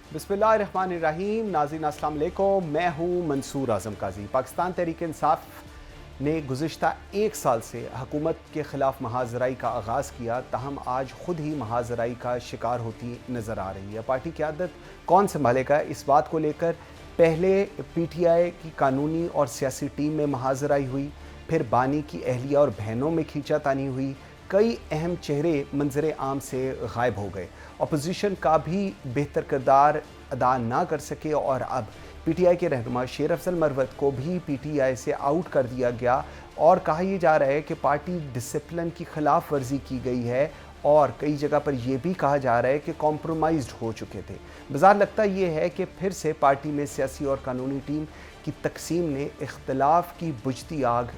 बिस्मिल्लाहिर्रहमानिर्रहीम। नाज़रीन अस्सलाम वालेकुम, मैं हूँ मंसूर आज़म काजी। पाकिस्तान तहरीक इंसाफ ने गुज़िश्ता एक साल से हुकूमत के ख़िलाफ़ महाजराई का आगाज़ किया, ताहम आज ख़ुद ही महाजराई का शिकार होती नज़र आ रही है। पार्टी की क़यादत कौन संभालेगा, इस बात को लेकर पहले PTI की कानूनी और सियासी टीम में महाजराई हुई, फिर बानी की अहलिया और बहनों में खींचातानी हुई। कई अहम चेहरे मंजर आम से गायब हो गए। अपोजिशन का भी बेहतर किरदार अदा ना कर सके और अब PTI के रहनुमा शेर अफजल मरवत को भी PTI से आउट कर दिया गया और कहा यह जा रहा है कि पार्टी डिसिप्लिन की खिलाफ वर्जी की गई है और कई जगह पर यह भी कहा जा रहा है कि कॉम्प्रोमाइज़्ड हो चुके थे। बाज़ार लगता यह है कि फिर से पार्टी में सियासी और कानूनी टीम की तकसीम ने इख्तलाफ की बुझती आग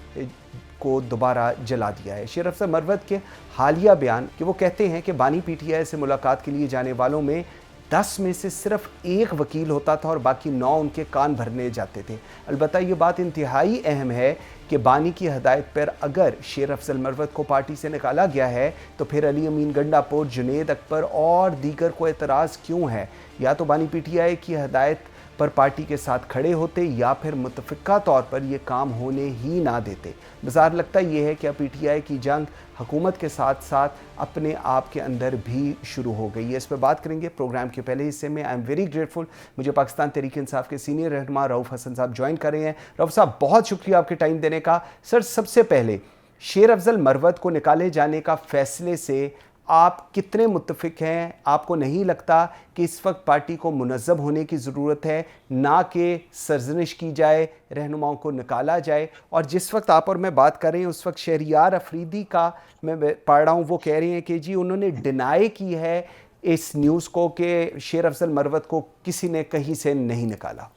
को दोबारा जला दिया है। शेर अफजल मरवत के हालिया बयान कि वो कहते हैं कि बानी PTI से मुलाकात के लिए जाने वालों में 10 में से सिर्फ एक वकील होता था और बाकी 9 उनके कान भरने जाते थे। अलबत्ता ये बात इंतहाई अहम है कि बानी की हदायत पर अगर शेर अफजल मरवत को पार्टी से निकाला गया है तो फिर अली अमीन गंडापुर, जुनेद अकबर और दीगर को एतराज़ क्यों है? या तो बानी PTI की हदायत पर पार्टी के साथ खड़े होते या फिर मुतफ़िक़ा तौर पर यह काम होने ही ना देते। बाज़ार लगता यह है कि अब PTI की जंग हुकूमत के साथ साथ अपने आप के अंदर भी शुरू हो गई है। इस पर बात करेंगे प्रोग्राम के पहले हिस्से में। आई एम वेरी ग्रेटफुल, मुझे पाकिस्तान तहरीक इंसाफ के सीनियर रहनुमा रऊफ़ हसन साहब ज्वाइन कर रहे हैं। रऊफ़ साहब, बहुत शुक्रिया आपके टाइम देने का। सर, सबसे पहले शेर अफजल मरवत को निकाले जाने का फ़ैसले से आप कितने मुत्तफ़िक़ हैं? आपको नहीं लगता कि इस वक्त पार्टी को मुनज़्ज़म होने की ज़रूरत है, ना कि सरज़निश की जाए, रहनुमाओं को निकाला जाए? और जिस वक्त आप और मैं बात कर रहे हैं उस वक्त शहरियार अफरीदी का मैं पढ़ रहा हूँ, वो कह रहे हैं कि जी उन्होंने डिनाई की है इस न्यूज़ को कि शेर अफजल मरवत को किसी ने कहीं से नहीं निकाला।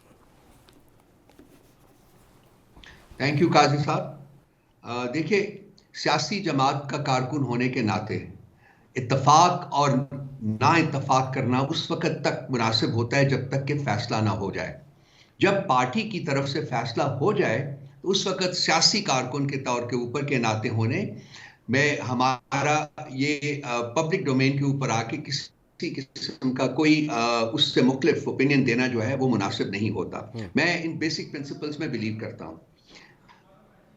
थैंक यू काजी साहब। देखिए, सियासी जमात का कारकुन होने के नाते इत्तफाक और ना इत्तफाक करना उस वक्त तक मुनासिब होता है जब तक कि फैसला ना हो जाए। जब पार्टी की तरफ से फैसला हो जाए तो उस वक्त सियासी कारकुन के तौर के ऊपर के नाते होने में हमारा ये पब्लिक डोमेन के ऊपर आके किसी किस्म का कोई उससे मुख्तलिफ ओपिनियन देना जो है वो मुनासिब नहीं होता। मैं इन बेसिक प्रिंसिपल्स में बिलीव करता हूँ।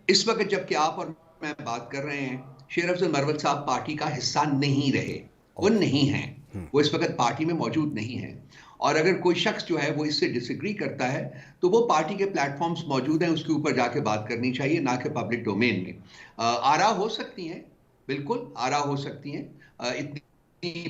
इस वक्त जबकि आप और मैं बात कर रहे हैं, शेर अफजल मरवत साहब पार्टी का हिस्सा नहीं रहे, वो नहीं हैं, वो इस वक्त पार्टी में मौजूद नहीं है। और अगर कोई शख्स जो है वो इससे डिसएग्री करता है तो वो पार्टी के प्लेटफॉर्म्स मौजूद हैं, उसके ऊपर जाके बात करनी चाहिए, ना कि पब्लिक डोमेन में। आरा हो सकती हैं, बिल्कुल आरा हो सकती हैं। इतनी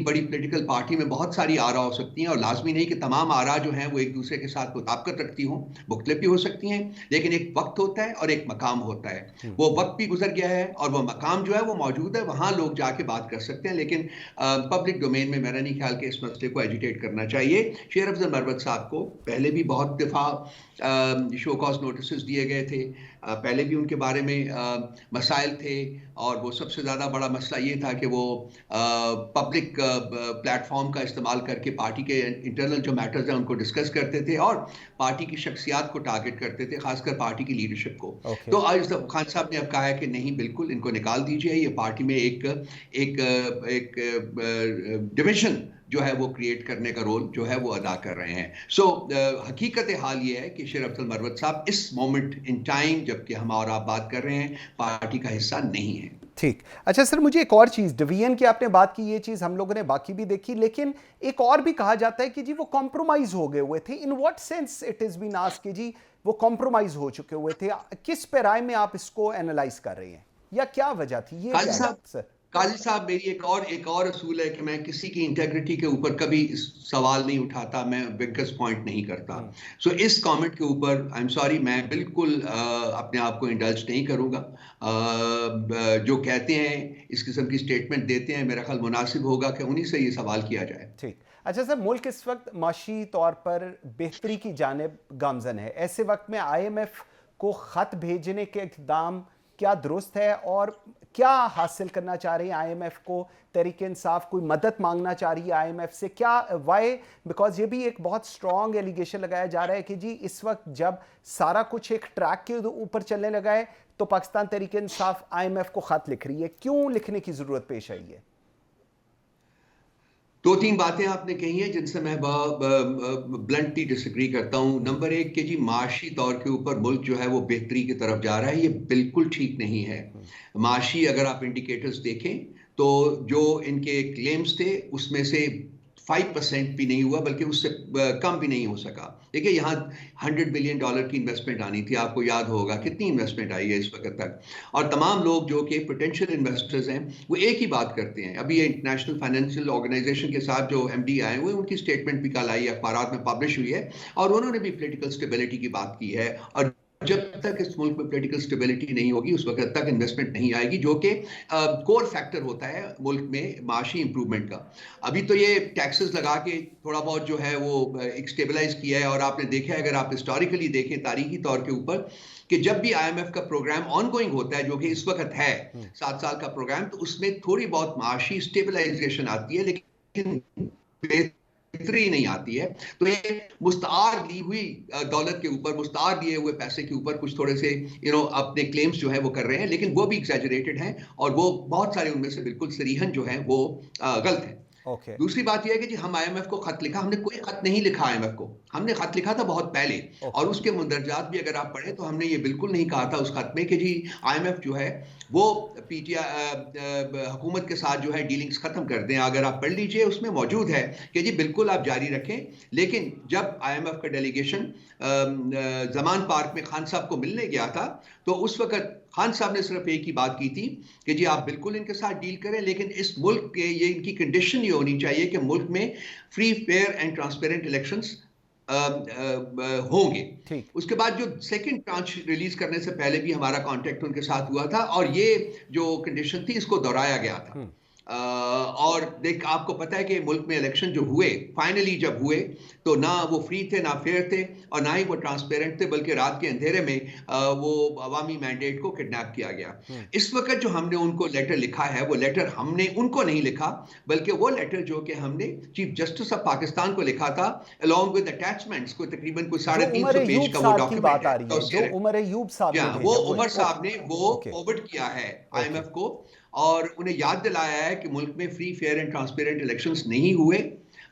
बड़ी पॉलिटिकल पार्टी में बहुत सारी आरा हो सकती हैं और लाजमी नहीं कि तमाम आरा जो हैं वो एक दूसरे के साथ मुताबिकत रखती हों, मुख्तलिफ भी हो सकती हैं। लेकिन एक वक्त होता है और एक मकाम होता है। वो वक्त भी गुजर गया है और वो मकाम जो है वो मौजूद है, वहां लोग जाके बात कर सकते हैं। लेकिन पब्लिक डोमेन में मेरा नहीं ख्याल कि इस मसले को एजिटेट करना चाहिए। शेर अफजल मरवत साहब को पहले भी बहुत दफा शो कॉज नोटिस दिए गए थे, पहले भी उनके बारे में मसाइल थे और वो सबसे ज़्यादा बड़ा मसला ये था कि वो पब्लिक प्लेटफॉर्म का इस्तेमाल करके पार्टी के इंटरनल जो मैटर्स हैं उनको डिस्कस करते थे और पार्टी की शख्सियात को टारगेट करते थे, खासकर पार्टी की लीडरशिप को। तो आज खान साहब ने अब कहा है कि नहीं, बिल्कुल इनको निकाल दीजिए, ये पार्टी में एक डिविजन जो है वो क्रिएट करने का रोल जो है वो अदा कर रहे हैं। हकीकत हाल ये है कि शेर अफजल मरवत साहब इस मोमेंट इन टाइम जबकि हम और आप बात कर रहे हैं पार्टी का हिस्सा नहीं है। ठीक। अच्छा सर, मुझे एक और चीज़, डिवीजन की आपने बात की, ये चीज़ हम लोगों ने बाकी भी देखी, लेकिन एक और भी कहा जाता है कि जी वो कॉम्प्रोमाइज हो गए हुए थे। In what sense it is been asked कि जी वो कॉम्प्रोमाइज हो चुके हुए थे? किस पैराए में आप इसको एनालाइज कर रहे हैं या क्या वजह थी? ये क्या है सर? काजी साहब, मेरी एक और असूल है कि मैं किसी की इंटेग्रिटी के ऊपर कभी सवाल नहीं उठाता, मैं विकस पॉइंट नहीं करता। इस कमेंट के ऊपर आई एम सॉरी, मैं बिल्कुल अपने आप को इंडल्ज नहीं करूंगा। जो कहते हैं, इस किस्म की स्टेटमेंट देते हैं, मेरा ख्याल मुनासिब होगा कि उन्हीं से ये सवाल किया जाए। ठीक। अच्छा सर, मुल्क इस वक्त माशी तौर पर बेहतरी की जानिब गामजन है। ऐसे वक्त में IMF को ख़त भेजने के इक़दाम क्या दुरुस्त है और क्या हासिल करना चाह रही है IMF को? तहरीक इंसाफ कोई मदद मांगना चाह रही है IMF से? क्या वाई? बिकॉज ये भी एक बहुत स्ट्रॉन्ग एलिगेशन लगाया जा रहा है कि जी इस वक्त जब सारा कुछ एक ट्रैक के ऊपर चलने लगा है तो पाकिस्तान तहरीक इंसाफ IMF को ख़त लिख रही है। क्यों लिखने की ज़रूरत पेश आई है? दो तीन बातें आपने कही हैं जिनसे मैं ब्लंटली डिसएग्री करता हूं। नंबर एक कि जी माशी तौर के ऊपर मुल्क जो है वो बेहतरी की तरफ जा रहा है, ये बिल्कुल ठीक नहीं है। माशी अगर आप इंडिकेटर्स देखें तो जो इनके क्लेम्स थे उसमें से 5% भी नहीं हुआ, बल्कि उससे कम भी नहीं हो सका। देखिए यहाँ $100 बिलियन की इन्वेस्टमेंट आनी थी, आपको याद होगा कितनी इन्वेस्टमेंट आई है इस वक्त तक। और तमाम लोग जो कि पोटेंशियल इन्वेस्टर्स हैं वो एक ही बात करते हैं। अभी ये इंटरनेशनल फाइनेंशियल ऑर्गेनाइजेशन के साथ जो एमडी आए हुए उनकी स्टेटमेंट भी कल आई है, अखबारात में पब्लिश हुई है, और उन्होंने भी पॉलिटिकल स्टेबिलिटी की बात की है। और जब तक इस मुल्क में पॉलिटिकल स्टेबिलिटी नहीं होगी उस वक्त तक इन्वेस्टमेंट नहीं आएगी, जो कि कोर फैक्टर होता है मुल्क में माशी इंप्रूवमेंट का। अभी तो ये टैक्सेस लगा के थोड़ा बहुत जो है वो एक स्टेबलाइज किया है। और आपने देखा है, अगर आप हिस्टोरिकली देखें तारीखी तौर के ऊपर, कि जब भी आईएमएफ का प्रोग्राम ऑनगोइंग होता है, जो कि इस वक्त है 7 साल का प्रोग्राम, तो उसमें थोड़ी बहुत माशी स्टेबलाइजेशन आती है, लेकिन बेहतरी नहीं आती है। तो ये मुस्तार ली हुई दौलत के ऊपर, मुस्तार लिए हुए पैसे के ऊपर कुछ थोड़े से अपने क्लेम्स जो है वो कर रहे हैं, लेकिन वो भी एग्जैजरेटेड हैं, और वो बहुत सारे उनमें से बिल्कुल सरीहन जो है वो गलत है। दूसरी बात यह है कि जी हम आईएमएफ को खत लिखा, हमने कोई खत नहीं लिखा आईएमएफ को। हमने खत लिखा था बहुत पहले, और उसके मुंदरजात भी अगर आप पढ़े तो हमने ये बिल्कुल नहीं कहा था उस खत में कि जी आईएमएफ जो है वो पीटीआई हुकूमत के साथ जो है डीलिंग्स खत्म कर दें। अगर आप पढ़ लीजिए उसमें मौजूद है कि जी बिल्कुल आप जारी रखें। लेकिन जब आईएमएफ का डेलीगेशन जमान पार्क में खान साहब को मिलने गया था, तो उस वक्त खान साहब ने सिर्फ एक ही बात की थी कि जी आप बिल्कुल इनके साथ डील करें, लेकिन इस मुल्क के ये इनकी कंडीशन ये होनी चाहिए कि मुल्क में free, fair and transparent elections होंगे। उसके बाद जो सेकंड ट्रांच रिलीज करने से पहले भी हमारा कांटेक्ट उनके साथ हुआ था, और ये जो कंडीशन थी इसको दोहराया गया था। और देख आपको पता है कि मुल्क में इलेक्शन जो हुए, फाइनली जब हुए, तो ना वो फ्री थे, ना फेयर थे, और ना ही वो ट्रांसपेरेंट थे, बल्कि रात के अंधेरे में वो अवामी मैंडेट को किडनैप किया गया। इस वक्त जो हमने उनको लेटर लिखा है, वो लेटर हमने उनको नहीं लिखा, बल्कि वो लेटर जो कि हमने चीफ जस्टिस ऑफ पाकिस्तान को लिखा था, अलॉन्ग विद अटैचमेंट्स, को तकरीबन कोई 350 पेज का वो डॉक्यूमेंट है। वो उमर साहब ने वो फॉरवर्ड किया है आईएमएफ को, और उन्हें याद दिलाया है कि मुल्क में free, fair and transparent elections नहीं हुए।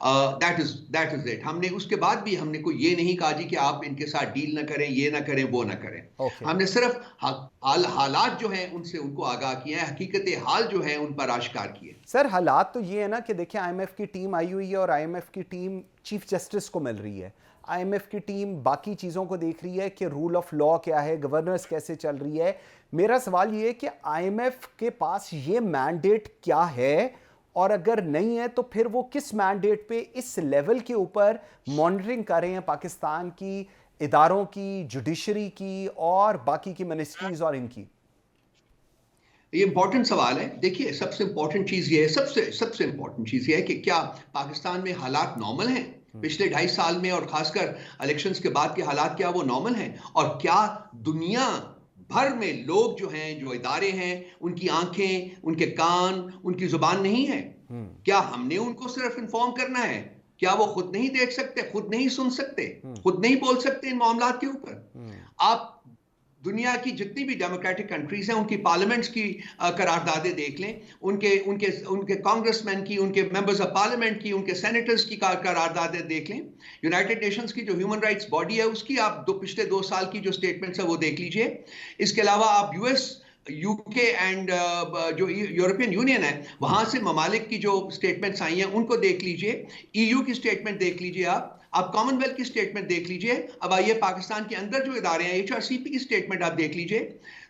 That is it. हमने उसके बाद भी हमने कोई ये नहीं कहा जी कि आप इनके साथ डील ना करें, ये ना करें, वो ना करें। हमने सिर्फ हालात जो हैं उनसे उनको आगाह किया है, हकीकत हाल जो है उन पर आश्कार किए। सर हालात तो ये है ना कि देखिए आईएमएफ की टीम आई हुई है, और आईएमएफ की टीम चीफ जस्टिस को मिल रही है। आईएमएफ की टीम बाकी चीज़ों को देख रही है कि रूल ऑफ लॉ क्या है, गवर्नेंस कैसे चल रही है। मेरा सवाल ये है कि आईएमएफ के पास ये मैंडेट क्या है, और अगर नहीं है तो फिर वो किस मैंडेट पे इस लेवल के ऊपर मॉनिटरिंग कर रहे हैं पाकिस्तान की इदारों की, जुडिशरी की, और बाकी की मिनिस्ट्रीज और इनकी? ये इंपॉर्टेंट सवाल है। देखिए सबसे इंपॉर्टेंट चीज ये है, सबसे इंपॉर्टेंट चीज ये है कि क्या पाकिस्तान में हालात नॉर्मल हैं पिछले 2.5 साल में, और खासकर इलेक्शंस के बाद के हालात क्या वो नॉर्मल हैं? और क्या दुनिया भर में लोग जो हैं, जो इदारे हैं, उनकी आंखें, उनके कान, उनकी जुबान नहीं है? क्या हमने उनको सिर्फ इन्फॉर्म करना है? क्या वो खुद नहीं देख सकते, खुद नहीं सुन सकते, खुद नहीं बोल सकते इन मामलात के ऊपर? आप दुनिया की जितनी भी डेमोक्रेटिक कंट्रीज हैं उनकी पार्लियामेंट्स की करारदादें देख लें, उनके कांग्रेसमैन की, उनके मेंबर्स ऑफ पार्लियामेंट की, उनके सेनेटर्स की करारदादें देख लें। यूनाइटेड नेशंस की जो ह्यूमन राइट्स बॉडी है उसकी आप पिछले 2 साल की जो स्टेटमेंट्स है वो देख लीजिए। इसके अलावा आप यूएस, यूके एंड जो यूरोपियन यूनियन है वहां से ममालिक की जो स्टेटमेंट्स आई हैं उनको देख लीजिए। ईयू की स्टेटमेंट देख लीजिए, आप कॉमनवेल्थ की स्टेटमेंट देख लीजिए। अब आइए पाकिस्तान के अंदर जो इदारे हैं, एचआरसीपी की स्टेटमेंट आप देख लीजिए।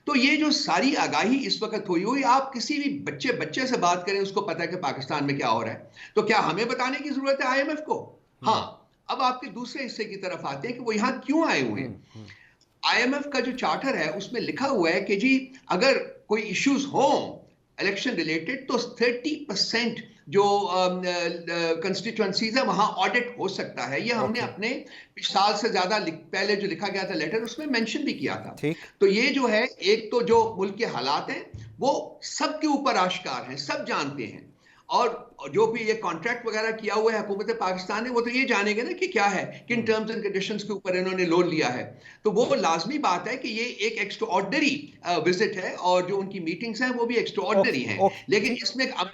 तो ये जो सारी आगाही इस वक्त हुई, आप किसी भी बच्चे से बात करें उसको पता है कि पाकिस्तान में क्या हो रहा है। तो क्या हमें बताने की जरूरत है आईएमएफ को? हाँ। अब आपके दूसरे हिस्से की तरफ आते हैं कि वो यहां क्यों आए हुए हैं। आईएमएफ का जो चार्टर है उसमें लिखा हुआ है कि जी अगर कोई इश्यूज हो इलेक्शन रिलेटेड तो 30% जो कंस्टिट्यूएंसीज है वहां ऑडिट हो सकता है। ये हमने अपने साल से ज्यादा पहले जो लिखा गया था लेटर उसमें मेंशन भी किया था। तो ये जो है, एक तो जो मुल्क के हालात हैं वो सबके ऊपर आश्कार हैं, सब जानते हैं, और जो भी ये कॉन्ट्रैक्ट वगैरह किया हुआ है हुकूमत पाकिस्तान ने, वो तो ये जानेंगे ना कि क्या है, किन टर्म्स एंड कंडीशंस के ऊपर इन्होंने लोन लिया है। तो वो लाजमी बात है कि ये एक एक्स्ट्राऑर्डिनरी विजिट है और जो उनकी मीटिंग्स हैं वो भी एक्स्ट्राऑर्डिनरी हैं। लेकिन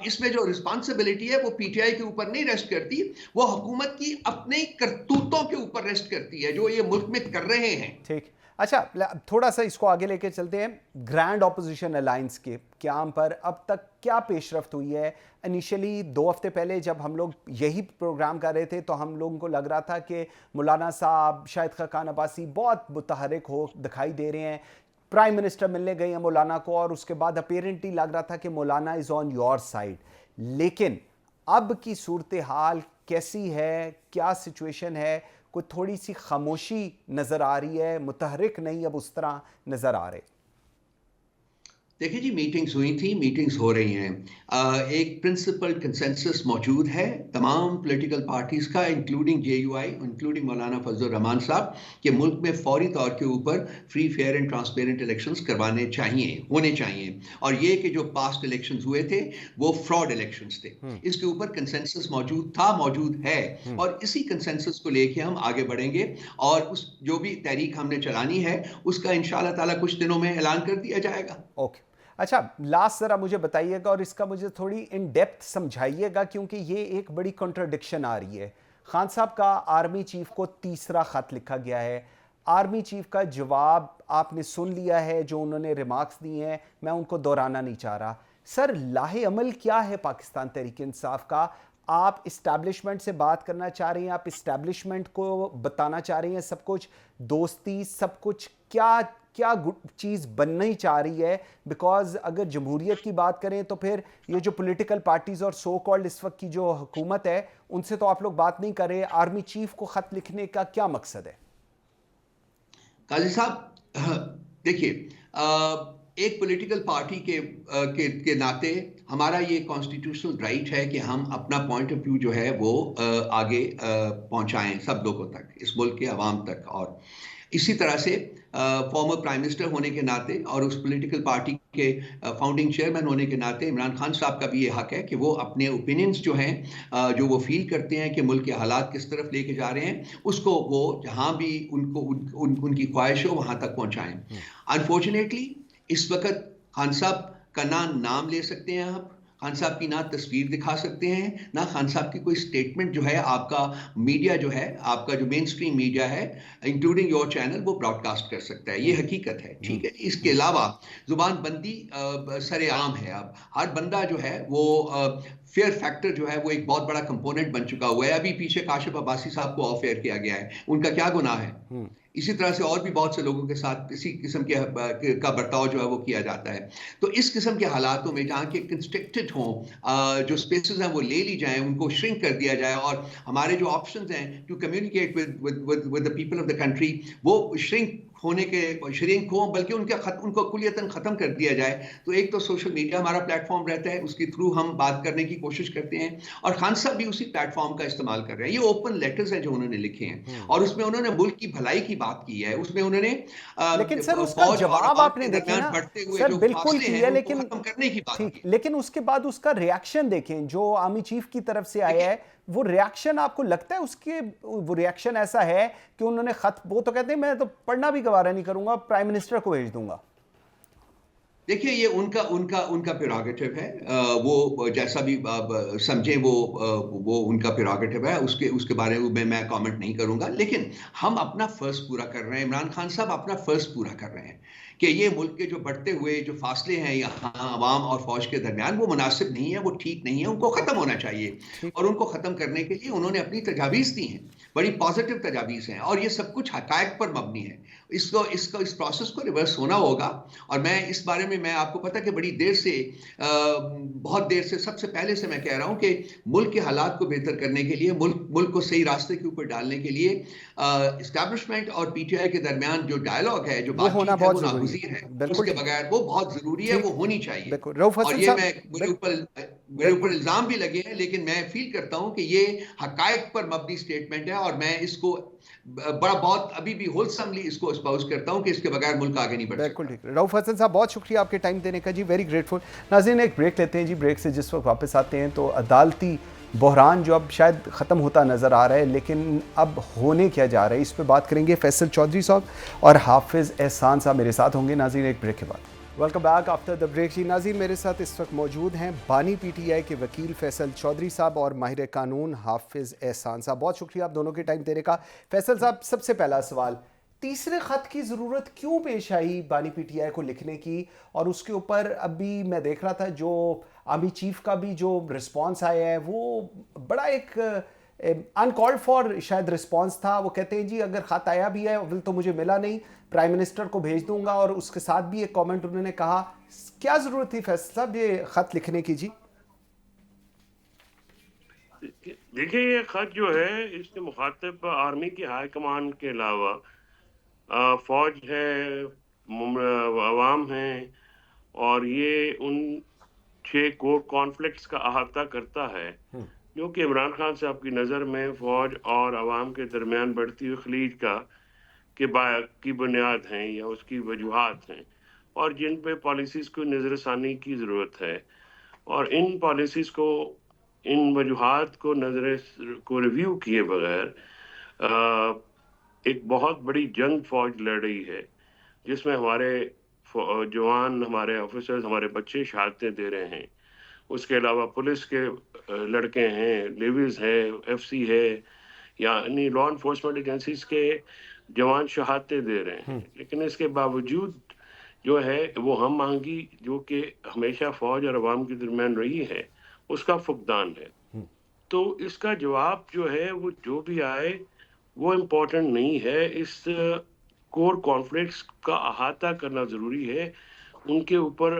इसमें जो रिस्पॉन्सिबिलिटी है वो पीटीआई के ऊपर नहीं रेस्ट करती, वो हुकूमत की अपने करतूतों के ऊपर रेस्ट करती है जो ये मुल्क में कर रहे हैं। ठीक, अच्छा थोड़ा सा इसको आगे लेके चलते हैं। ग्रैंड ऑपोजिशन अलायंस के क्याम पर अब तक क्या पेशरफ्त हुई है? इनिशियली 2 हफ्ते पहले जब हम लोग यही प्रोग्राम कर रहे थे तो हम लोगों को लग रहा था कि मौलाना साहब, शाहिद खाकान अब्बासी बहुत मुतहरिक हो दिखाई दे रहे हैं, प्राइम मिनिस्टर मिलने गए हैं मौलाना को, और उसके बाद अपेरेंटली लग रहा था कि मौलाना इज़ ऑन योर साइड। लेकिन अब की सूरत हाल कैसी है? क्या सिचुएशन है? कोई थोड़ी सी खामोशी नजर आ रही है, मुतहरिक नहीं अब उस तरह नजर आ रहे? देखिए जी, मीटिंग्स हुई थी, मीटिंग्स हो रही हैं। एक प्रिंसिपल कंसेंसस मौजूद है तमाम पॉलिटिकल पार्टीज का, इंक्लूडिंग जेयूआई, इंक्लूडिंग मौलाना फजलुर रहमान साहब, कि मुल्क में फौरी तौर के ऊपर free, fair and transparent elections करवाने चाहिए, होने चाहिए। और ये कि जो पास्ट इलेक्शंस हुए थे वो फ्रॉड इलेक्शंस थे, इसके ऊपर कंसेंसस मौजूद था, मौजूद है। और इसी कंसेंसस को लेके हम आगे बढ़ेंगे और उस जो भी तहरीक हमने चलानी है उसका इंशाअल्लाह ताला कुछ दिनों में ऐलान कर दिया जाएगा। ओके, अच्छा लास्ट ज़रा मुझे बताइएगा और इसका मुझे थोड़ी इन डेप्थ समझाइएगा, क्योंकि ये एक बड़ी कॉन्ट्रडिक्शन आ रही है। खान साहब का आर्मी चीफ को तीसरा ख़त लिखा गया है, आर्मी चीफ का जवाब आपने सुन लिया है, जो उन्होंने रिमार्क्स दिए हैं, मैं उनको दोहराना नहीं चाह रहा। सर, लाहे अमल क्या है पाकिस्तान तहरीक इंसाफ का? आप इस्टेब्लिशमेंट से बात करना चाह रहे हैं, आप इस्टेब्लिशमेंट को बताना चाह रहे हैं सब कुछ दोस्ती, सब कुछ क्या क्या चीज़ बननी चाह रही है? बिकॉज अगर जमहूरियत की बात करें तो फिर ये जो पॉलिटिकल पार्टीज और सो कॉल्ड इस वक्त की जो हुकूमत है उनसे तो आप लोग बात नहीं कर रहे। आर्मी चीफ को खत लिखने का क्या मकसद है? काजी साहब, देखिए, एक पॉलिटिकल पार्टी के नाते हमारा ये कॉन्स्टिट्यूशनल राइट है कि हम अपना पॉइंट ऑफ व्यू जो है वो आगे पहुंचाएं सब लोगों तक, इस मुल्क के अवाम तक। और इसी तरह से फॉर्मर प्राइम मिनिस्टर होने के नाते और उस पॉलिटिकल पार्टी के फाउंडिंग चेयरमैन होने के नाते इमरान खान साहब का भी ये हक है कि वो अपने ओपिनियंस जो हैं, जो वो फील करते हैं कि मुल्क के हालात किस तरफ लेके जा रहे हैं, उसको वो जहां भी उनकी ख्वाहिश हो वहां तक पहुंचाएं। अनफॉर्चुनेटली इस वक्त खान साहब का नाम ले सकते हैं आप, खान साहब की ना तस्वीर दिखा सकते हैं, ना खान साहब की कोई स्टेटमेंट जो है आपका मीडिया जो है, आपका जो मेन स्ट्रीम मीडिया है इंक्लूडिंग योर चैनल, वो ब्रॉडकास्ट कर सकता है। ये हकीकत है, ठीक है। इसके अलावा जुबान बंदी सरेआम है। अब हर बंदा जो है वो फेयर फैक्टर जो है वो एक बहुत बड़ा कंपोनेंट बन चुका हुआ है। अभी पीछे काशिफ अब्बासी साहब को ऑफ एयर किया गया है, उनका क्या गुनाह है? इसी तरह से और भी बहुत से लोगों के साथ इसी किस्म का बर्ताव जो है वो किया जाता है। तो इस किस्म के हालातों में जहाँ के कंस्ट्रिक्टेड हों, जो स्पेसेस हैं वो ले ली जाएं, उनको श्रिंक कर दिया जाए और हमारे जो ऑप्शंस हैं to communicate with the people of the country वो श्रिंक हो, बल्कि उनको कुलियतन खत्म कर दिया जाए। तो एक तो सोशल मीडिया हमारा प्लेटफॉर्म रहता है, उसके थ्रू हम बात करने की कोशिश करते हैं और खान साहब भी उसी प्लेटफॉर्म का इस्तेमाल कर रहे हैं। ये ओपन लेटर्स हैं जो उन्होंने लिखे हैं और उसमें उन्होंने मुल्क की भलाई की बात की है, उसमें उन्होंने लेकिन सर उसका जवाब आपने देखा ना सर, बिल्कुल किया, लेकिन खत्म करने की बात की। लेकिन उसके बाद उसका रिएक्शन देखें जो आर्मी चीफ की तरफ से आया है, वो रिएक्शन आपको लगता है उसके वो रिएक्शन ऐसा है कि उन्होंने खत, वो तो कहते हैं मैं तो पढ़ना भी गवारा नहीं करूंगा, प्राइम मिनिस्टर को भेज दूंगा। देखिए, ये उनका प्रेरोगेटिव है, वो जैसा भी समझे वो उनका प्रेरोगेटिव है, उसके बारे में मैं कमेंट नहीं करूंगा। लेकिन हम अपना फर्ज पूरा कर रहे हैं, इमरान खान साहब अपना फर्ज पूरा कर रहे हैं कि ये मुल्क के जो बढ़ते हुए जो फासले हैं यहाँ अवाम और फौज के दरमियान वो मुनासिब नहीं है, वो ठीक नहीं है, उनको ख़त्म होना चाहिए। और उनको ख़त्म करने के लिए उन्होंने अपनी तजावीज़ दी हैं, बड़ी पॉजिटिव तजावीज़ हैं और ये सब कुछ हक़ाइक़ पर मबनी है। इस प्रोसेस को रिवर्स होना होगा और मैं इस बारे में, मैं आपको पता कि बड़ी देर से, बहुत देर से, सबसे पहले से मैं कह रहा हूँ कि मुल्क के हालात को बेहतर करने के लिए, मुल्क को सही रास्ते के ऊपर डालने के लिए इस्टेब्लिशमेंट और पीटीआई के दरमियान जो डायलॉग है, जो बातचीत है, वो नागुज़ीर है, उसके बगैर वो बहुत जरूरी है, वो होनी चाहिए। और ये मेरे ऊपर इल्जाम भी लगे हैं, लेकिन मैं फील करता हूं कि ये हकायक पर मबनी स्टेटमेंट है और मैं इसको बड़ा बहुत अभी भी होलसमली इसको एस्पाउस करता हूं कि इसके बगैर मुल्क आगे नहीं बढ़ बिल्कुल सकता। ठीक। रऊफ हसन साहब, बहुत शुक्रिया आपके टाइम देने का जी, वेरी ग्रेटफुल। नाज़रीन, एक ब्रेक लेते हैं जी। ब्रेक से जिस वक्त वापस आते हैं तो अदालती बहरान जो अब शायद ख़त्म होता नज़र आ रहा है, लेकिन अब होने क्या जा रहा है, इस पर बात करेंगे। फैसल चौधरी साहब और हाफिज़ एहसान साहब मेरे साथ होंगे। नाज़रीन, एक ब्रेक के बाद welcome back after the break ji. नाज़रीन, मेरे साथ इस वक्त मौजूद हैं बानी PTI के वकील फैसल चौधरी साहब और माहिर कानून हाफिज़ एहसान साहब। बहुत शुक्रिया आप दोनों के टाइम देने का। फैसल साहब, सबसे पहला सवाल, तीसरे ख़त की ज़रूरत क्यों पेश आई बानी PTI को लिखने की? और उसके ऊपर अभी मैं देख रहा था जो आर्मी चीफ का भी जो रिस्पांस आया है वो बड़ा एक अनकॉल्ड फॉर शायद रिस्पांस था। वो कहते हैं जी अगर ख़त आया भी है अव्वल तो मुझे मिला नहीं, प्राइम मिनिस्टर को भेज दूंगा। और उसके साथ भी एक कमेंट उन्होंने कहा, क्या ज़रूरत थी फैसल साहब ये ख़त लिखने की जी? देखिए, ये खत जो है इसके मुखातिब आर्मी की हाई कमान के अलावा फौज है, अवाम है, और ये उन 6 कोर कॉन्फ्लिक्ट्स का अहाता करता है जो कि इमरान खान साहब की नज़र में फौज और अवाम के दरमियान बढ़ती हुई खलीज की बुनियाद हैं या उसकी वजूहात हैं, और जिन पे पॉलिसीज़ को नज़रसानी की ज़रूरत है। और इन पॉलिसीज़ को, इन वजूहात को रिव्यू किए बगैर एक बहुत बड़ी जंग फौज लड़ रही है, जिसमें हमारे जवान, हमारे ऑफिसर्स, हमारे बच्चे शहादतें दे रहे हैं। उसके अलावा पुलिस के लड़के हैं, लेवीज है, FC है, यानी लॉ इन्फोर्समेंट एजेंसीज के जवान शहादतें दे रहे हैं। लेकिन इसके बावजूद जो है वो हम मांगी जो कि हमेशा फौज और अवाम के दरमियान रही है, उसका फुकदान है। तो इसका जवाब जो है वो जो भी आए वो इम्पोर्टेंट नहीं है। इस कोर कॉन्फ्लिक्ट्स का अहाता करना ज़रूरी है, उनके ऊपर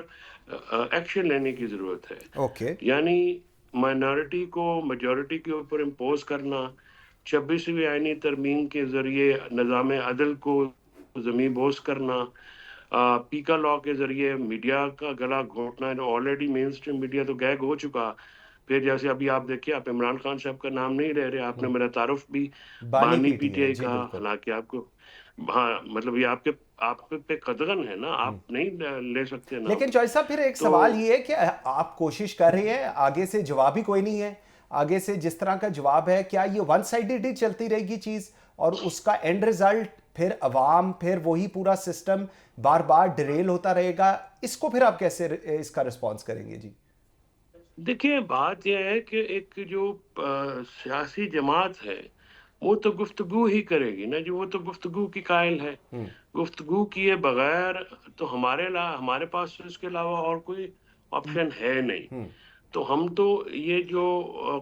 एक्शन लेने की ज़रूरत है। ओके। यानी माइनॉरिटी को मेजॉरिटी के ऊपर इम्पोज करना, 26वीं आईनी तरमीम के ज़रिए निज़ाम अदल को ज़मींबोस करना, पीका लॉ के ज़रिए मीडिया का गला घोटना, जो ऑलरेडी मेन स्ट्रीम मीडिया तो गैग हो चुका। फिर जैसे अभी आप देखिए, आप इमरान खान साहब का नाम नहीं ले रहे, आपने मेरा तारुफ भी बानी PTI जी, का, बिल्कुल। हालांकि आपको, हाँ मतलब ये आप पे कदगन है ना, आप नहीं ले सकते ना। लेकिन जॉय साहब, फिर एक तो सवाल ये है कि आप कोशिश कर रहे हैं, आगे से जवाब ही कोई नहीं है। आगे से जिस तरह का जवाब है, क्या ये वन साइडेड ही चलती रहेगी चीज और उसका एंड रिजल्ट फिर अवाम, फिर वही पूरा सिस्टम बार बार डिरेल होता रहेगा? इसको फिर आप कैसे इसका रिस्पॉन्स करेंगे जी? देखिए, बात यह है कि एक जो सियासी जमात है वो तो गुफ्तगू ही करेगी ना जी, वो तो गुफ्तगू की कायल है। गुफ्तगू किए बगैर तो हमारे पास तो इसके अलावा और कोई ऑप्शन है नहीं। तो हम तो ये जो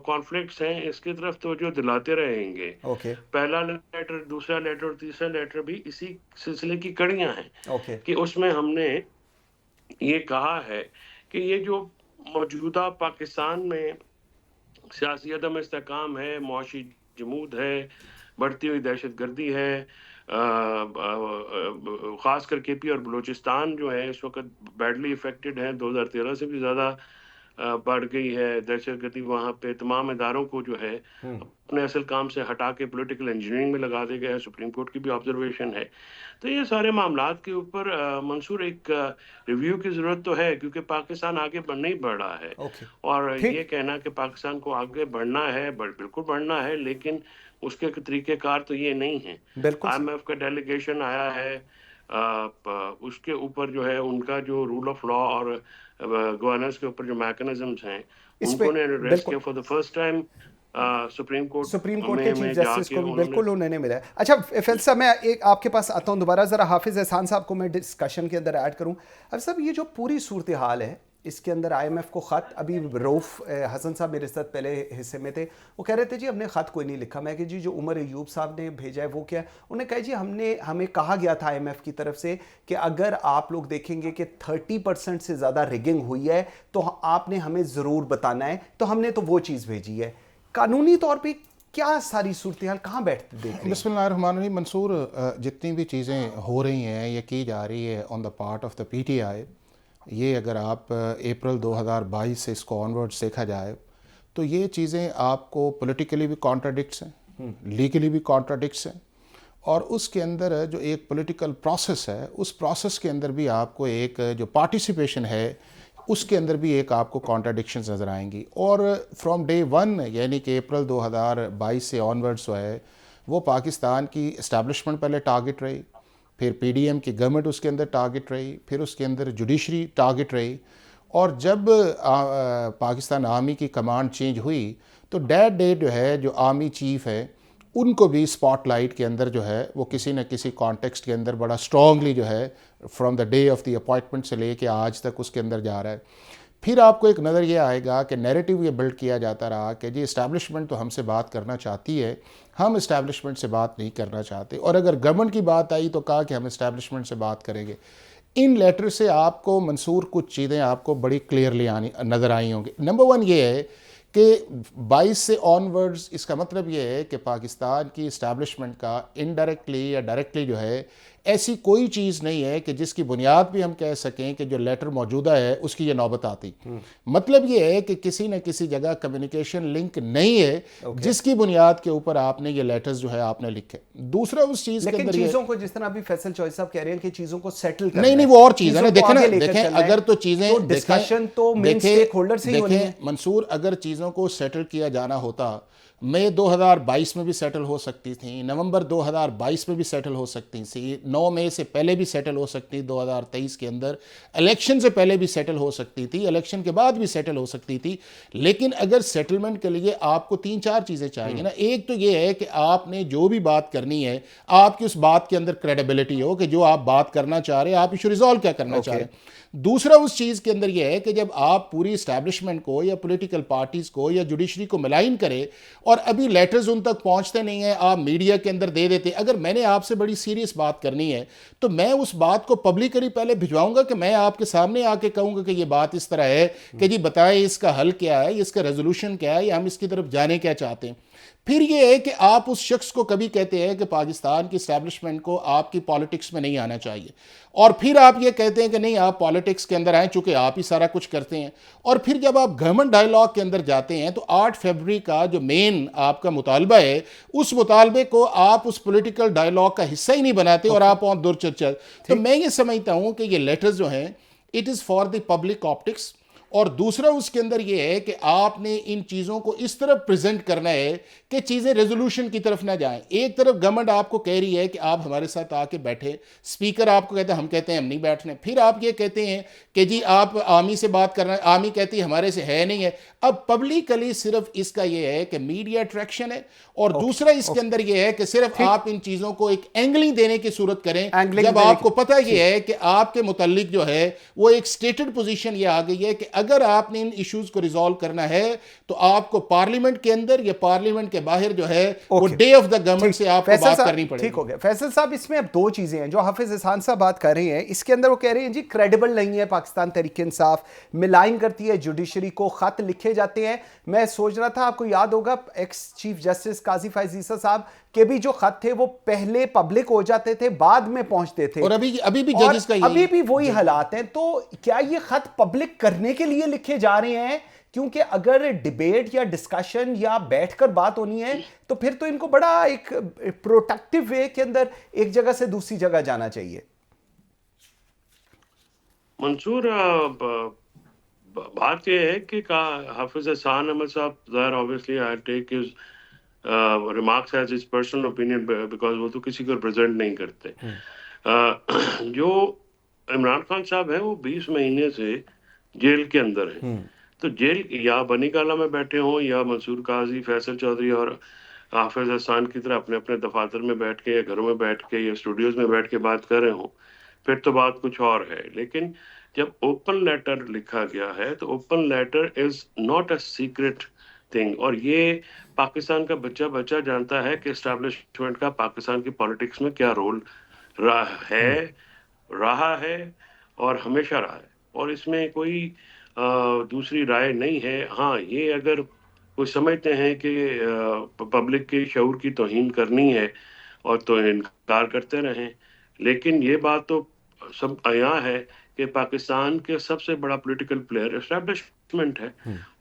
कॉन्फ्लिक्ट्स हैं इसकी तरफ तो जो दिलाते रहेंगे। ओके। पहला लेटर, दूसरा लेटर और तीसरा लेटर भी इसी सिलसिले की कड़ियां हैं ओके। कि उसमें हमने ये कहा है कि ये जो मौजूदा पाकिस्तान में सियासी अदम इस्तेकाम है, मुआशी जमूद है, बढ़ती हुई दहशत गर्दी है, ख़ासकर KP और बलूचिस्तान जो है इस वक्त बैडली इफेक्टेड है, 2013 से भी ज़्यादा बढ़ गई है दहशत गर्दी। वहाँ पे तमाम इदारों को जो है अपने असल काम से हटा के पॉलिटिकल इंजीनियरिंग में लगा दिया गया है। सुप्रीम कोर्ट की भी ऑब्जर्वेशन है। तो ये सारे मामलात के ऊपर मंसूर एक रिव्यू की ज़रूरत तो है, क्योंकि पाकिस्तान आगे नहीं बढ़ रहा है। ओके। और ठीक। ये कहना कि पाकिस्तान को आगे बढ़ना है, बिल्कुल बढ़ना है, लेकिन उसके तरीक़ेकार तो ये नहीं है। बिल्कुल। IMF का डेलीगेशन आया है, उसके ऊपर जो है उनका जो रूल ऑफ लॉ और गवर्नेंस के ऊपर जो मैकेनिज्म्स हैं इस पे उनको ने एड्रेस बिल्कुल किया for the first time. Supreme court के चीफ में जस्टिस जाके को भी उन्होंने, बिल्कुल उन्होंने मिला है। अच्छा फैसल साहब, मैं एक आपके पास आता हूँ दोबारा, ज़रा हाफिज़ एहसान साहब को मैं डिस्कशन के अंदर ऐड करूँ। अब साहब, ये जो पूरी सूरत हाल है इसके अंदर IMF को ख़त, अभी रऊफ हसन साहब मेरे साथ पहले हिस्से में थे, वो कह रहे थे जी हमने ख़त कोई नहीं लिखा। मैं कि जी जो उमर अयूब साहब ने भेजा है वो क्या है? उन्होंने कहा जी हमें कहा गया था IMF की तरफ से कि अगर आप लोग देखेंगे कि 30% से ज़्यादा रिगिंग हुई है तो आपने हमें ज़रूर बताना है, तो हमने तो वो चीज़ भेजी है। कानूनी तौर पर क्या सारी सूरत हाल कहाँ बैठते देख रहे हैं? बिस्मिल्लाहिर्रहमानिर्रहीम। मंसूर, जितनी भी चीज़ें हो रही हैं ये की जा रही है on the part of the PTI, ये अगर आप अप्रैल 2022 से इसको ऑनवर्ड्स देखा जाए तो ये चीज़ें आपको पॉलिटिकली भी कॉन्ट्राडिक्ट्स हैं, लीगली भी कॉन्ट्राडिक्ट्स हैं, और उसके अंदर जो एक पॉलिटिकल प्रोसेस है, उस प्रोसेस के अंदर भी आपको एक जो पार्टिसिपेशन है उसके अंदर भी एक आपको कॉन्ट्राडिक्शंस नज़र आएंगी। और फ्रॉम डे वन, यानी कि अप्रैल 2022 से ऑनवर्ड्स जो है वो पाकिस्तान की इस्टेब्लिशमेंट पहले टारगेट रही, फिर पीडीएम की गवर्नमेंट उसके अंदर टारगेट रही, फिर उसके अंदर जुडिशरी टारगेट रही, और जब पाकिस्तान आर्मी की कमांड चेंज हुई तो डे जो है जो आर्मी चीफ है उनको भी स्पॉटलाइट के अंदर जो है वो किसी न किसी कॉन्टेक्स्ट के अंदर बड़ा स्ट्रांगली जो है from the day of the appointment से लेके आज तक उसके अंदर जा रहा है। फिर आपको एक नज़र ये आएगा कि नैरेटिव ये बिल्ड किया जाता रहा कि जी इस्टेब्लिशमेंट तो हमसे बात करना चाहती है, हम इस्टेब्लिशमेंट से बात नहीं करना चाहते, और अगर गवर्नमेंट की बात आई तो कहा कि हम इस्टेब्लिशमेंट से बात करेंगे। इन लेटर से आपको मंसूर कुछ चीज़ें आपको बड़ी क्लियरली आनी नज़र आई होंगी। नंबर वन ये है कि 22 से ऑनवर्ड्स इसका मतलब ये है कि पाकिस्तान की इस्टेब्लिशमेंट का इनडायरेक्टली या डायरेक्टली जो है ऐसी कोई चीज़ नहीं है कि जिसकी बुनियाद भी हम कह सकें कि जो लेटर मौजूदा है उसकी ये नौबत आती। मतलब ये है कि किसी न किसी जगह कम्युनिकेशन लिंक नहीं है जिसकी बुनियाद के ऊपर आपने ये लेटर्स जो है आपने लिखे। दूसरा उस चीज़ के अंदर चीज़ों को जिस तरह अभी फैसल चौधरी साहब कह रहे हैं कि चीज़ों को सेटल करना नहीं वो और चीज़ है ना। देखें ना, देखें अगर तो चीज़ें डिस्कशन तो मेन स्टेक होल्डर से ही होनी है। मंसूर, अगर चीज़ों को सेटल किया जाना होता मई 2022 में भी सेटल हो सकती थी, नवंबर 2022 में भी सेटल हो सकती थी, 9 मई से पहले भी सेटल हो सकती, 2023 के अंदर इलेक्शन से पहले भी सेटल हो सकती थी, इलेक्शन के बाद भी सेटल हो सकती थी। लेकिन अगर सेटलमेंट के लिए आपको 3-4 चीज़ें चाहिए ना। एक तो ये है कि आपने जो भी बात करनी है आपकी उस बात के अंदर क्रेडिबिलिटी हो कि जो आप बात करना चाह रहे हैं आप इशू रिजॉल्व क्या करना चाह रहे हैं। दूसरा उस चीज़ के अंदर यह है कि जब आप पूरी इस्टेब्लिशमेंट को या पॉलिटिकल पार्टीज़ को या जुडिशरी को मिलाइन करें और अभी लेटर्स उन तक पहुंचते नहीं हैं, आप मीडिया के अंदर दे देते। अगर मैंने आपसे बड़ी सीरियस बात करनी है तो मैं उस बात को पब्लिकली पहले भिजवाऊंगा कि मैं आपके सामने आके कहूंगा कि ये बात इस तरह है कि जी बताएं इसका हल क्या है, इसका रेजोल्यूशन क्या है, या हम इसकी तरफ जाने क्या चाहते हैं। फिर ये है कि आप उस शख्स को कभी कहते हैं कि पाकिस्तान की इस्टेब्लिशमेंट को आपकी पॉलिटिक्स में नहीं आना चाहिए, और फिर आप ये कहते हैं कि नहीं आप पॉलिटिक्स के अंदर आए चूंकि आप ही सारा कुछ करते हैं। और फिर जब आप गवर्नमेंट डायलॉग के अंदर जाते हैं तो 8 फरवरी का जो मेन आपका मुतालबा है उस मुतालबे को आप उस पॉलिटिकल डायलॉग का हिस्सा ही नहीं बनाते और आप और दुरचर्चा। तो मैं ये समझता हूँ कि ये लेटर्स जो हैं it is for the public optics. और दूसरा उसके अंदर ये है कि आपने इन चीज़ों को इस तरह प्रेजेंट करना है कि चीज़ें रेजोल्यूशन की तरफ ना जाएं। एक तरफ गवर्नमेंट आपको कह रही है कि आप हमारे साथ आके बैठे, स्पीकर आपको कहते हैं हम कहते हैं हम नहीं बैठने, फिर आप ये कहते हैं कि जी आप आर्मी से बात करना है, आर्मी कहती है हमारे से है नहीं है। अब पब्लिकली सिर्फ इसका ये है कि मीडिया अट्रैक्शन है, और दूसरा इसके अंदर ये है कि सिर्फ आप इन चीज़ों को एक एंगलिंग देने की सूरत करें जब आपको पता ये है कि आपके मुतल्लिक जो है वो एक स्टेटेड पोजीशन ये आ गई है कि अगर आपने इन इश्यूज को रिजॉल्व करना है तो आपको पार्लियामेंट के अंदर या पार्लियामेंट के बाहर जो है वो डे ऑफ द गवर्नमेंट से आपको बात करनी पड़ेगी। ठीक हो गया फैसल साहब। इसमें अब 2 चीजें हैं जो हाफिज एहसान साहब बात कर रहे हैं। इसके अंदर वो कह रहे हैं जी क्रेडिबल नहीं है पाकिस्तान तहरीक इंसाफ, मिलाइन करती है जुडिशरी को, खत लिखे जाते हैं। मैं सोच रहा था आपको याद होगा एक्स चीफ जस्टिस काजी फैज ईसा साहब के भी जो खत थे वो पहले पब्लिक हो जाते थे बाद में पहुंचते थे, और अभी भी जजेस का अभी भी वही हालात हैं। तो क्या ये खत पब्लिक करने के लिए लिखे जा रहे हैं? क्योंकि अगर डिबेट या डिस्कशन या बैठकर बात होनी है तो फिर तो इनको बड़ा एक प्रोटेक्टिव वे के अंदर एक जगह से दूसरी जगह जाना चाहिए। मंसूर, बात यह है कि हाफिज एहसान अहमद साहब ज़ाहिर obviously I take his remarks as his personal opinion because वो तो किसी को प्रेजेंट नहीं करते। जो इमरान खान साहब हैं वो 20 महीने से जेल के अंदर हैं। तो जेल या बनी काला में बैठे हों या मंसूर काजी, फैसल चौधरी और हाफिज एहसान की तरह अपने अपने दफातर में बैठ के या घरों में बैठ के या स्टूडियोज में बैठ के बात कर रहे हों, फिर तो बात कुछ और है। लेकिन जब ओपन लेटर लिखा गया है तो open letter is not a secret thing, और ये पाकिस्तान का बच्चा बच्चा जानता है कि एस्टैब्लिशमेंट का पाकिस्तान की पॉलिटिक्स में क्या रोल रहा है और हमेशा रहा है, और इसमें कोई दूसरी राय नहीं है। हाँ, ये अगर कोई समझते हैं कि पब्लिक के शऊर की तौहीन करनी है और तो इनकार करते रहें, लेकिन ये बात तो सब आया है कि पाकिस्तान के सबसे बड़ा पॉलिटिकल प्लेयर एस्टैब्लिशमेंट है